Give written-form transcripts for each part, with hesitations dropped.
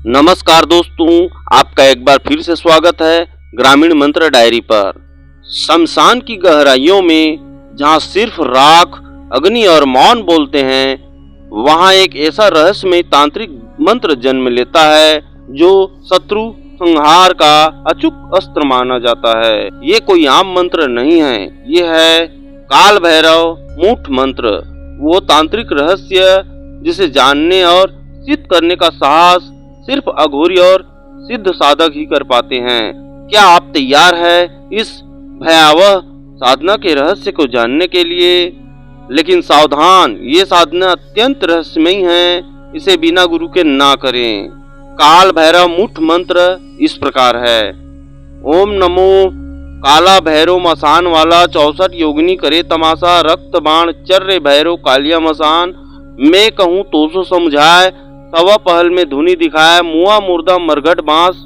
नमस्कार दोस्तों, आपका एक बार फिर से स्वागत है ग्रामीण मंत्र डायरी पर। शमशान की गहराइयों में जहाँ सिर्फ राख, अग्नि और मौन बोलते हैं, वहाँ एक ऐसा रहस्यमय तांत्रिक मंत्र जन्म लेता है जो शत्रु संहार का अचूक अस्त्र माना जाता है। ये कोई आम मंत्र नहीं है, ये है काल भैरव मूठ मंत्र। वो तांत्रिक रहस्य जिसे जानने और सिद्ध करने का साहस सिर्फ अघोरी और सिद्ध साधक ही कर पाते हैं। क्या आप तैयार हैं इस भयावह साधना के रहस्य को जानने के लिए? लेकिन सावधान, ये साधना अत्यंत रहस्यमयी है, इसे बिना गुरु के ना करें। काल भैरव मूठ मंत्र इस प्रकार है। ओम नमो काला भैरव मसान वाला 64 योगिनी करे तमाशा, रक्त बाण चर्रे भैरव कालिया मसान। मैं कहूँ तो सो समझाए, सवा पहल में धुनी दिखाए, मुआ मुर्दा मरघट बांस।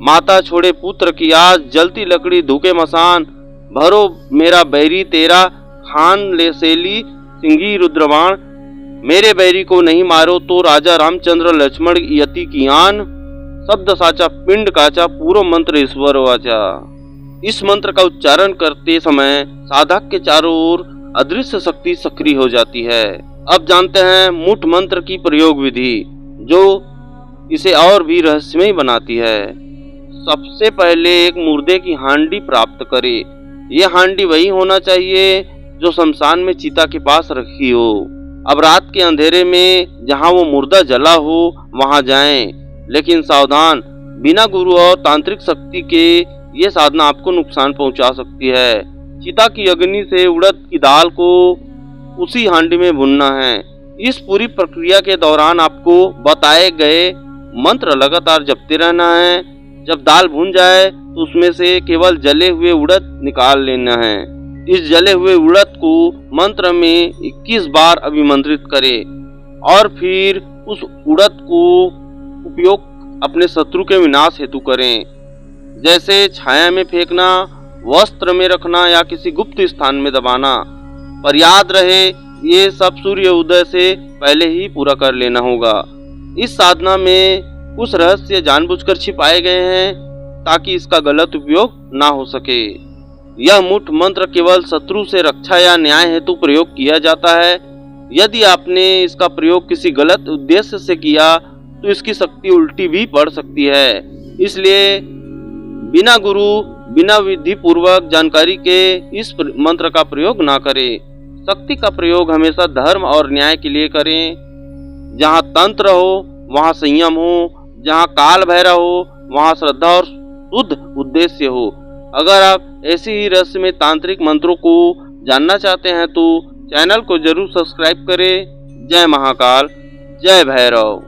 माता छोड़े पुत्र की आस, जलती लकड़ी धुके मसान। भरो मेरा बैरी तेरा, खान ले सेली सिंगी रुद्रबाण। मेरे बैरी को नहीं मारो तो राजा रामचंद्र लक्ष्मण यति की आन। शब्द साचा पिंड काचा, पूर्व मंत्र ईश्वर वाचा। इस मंत्र का उच्चारण करते समय साधक के चारों ओर अदृश्य शक्ति सक्रिय हो जाती है। अब जानते हैं मूठ मंत्र की प्रयोग विधि, जो इसे और भी रहस्यमय बनाती है। सबसे पहले एक मुर्दे की हांडी प्राप्त करें। यह हांडी वही होना चाहिए जो शमशान में चिता के पास रखी हो। अब रात के अंधेरे में जहां वो मुर्दा जला हो वहां जाएं, लेकिन सावधान, बिना गुरु और तांत्रिक शक्ति के ये साधना आपको नुकसान पहुंचा सकती है। चिता की अग्नि से उड़द की दाल को उसी हांडी में भूनना है। इस पूरी प्रक्रिया के दौरान आपको बताए गए मंत्र लगातार जपते रहना है। जब दाल भून जाए तो उसमें से केवल जले हुए उड़द निकाल लेना है। इस जले हुए उड़द को मंत्र में 21 बार अभिमंत्रित करें और फिर उस उड़द को उपयोग अपने शत्रु के विनाश हेतु करें, जैसे छाया में फेंकना, वस्त्र में रखना या किसी गुप्त स्थान में दबाना। पर याद रहे, ये सब सूर्य उदय से पहले ही पूरा कर लेना होगा। इस साधना में कुछ रहस्य जानबूझकर छिपाए गए हैं ताकि इसका गलत उपयोग ना हो सके। यह मूठ मंत्र केवल शत्रु से रक्षा या न्याय हेतु प्रयोग किया जाता है। यदि आपने इसका प्रयोग किसी गलत उद्देश्य से किया तो इसकी शक्ति उल्टी भी पड़ सकती है। इसलिए बिना गुरु, बिना विधि पूर्वक जानकारी के इस मंत्र का प्रयोग ना करें। शक्ति का प्रयोग हमेशा धर्म और न्याय के लिए करें। जहाँ तंत्र हो वहाँ संयम हो, जहाँ काल भैरव हो वहाँ श्रद्धा और शुद्ध उद्देश्य हो। अगर आप ऐसी ही रहस्य में तांत्रिक मंत्रों को जानना चाहते हैं तो चैनल को जरूर सब्सक्राइब करें। जय महाकाल, जय भैरव।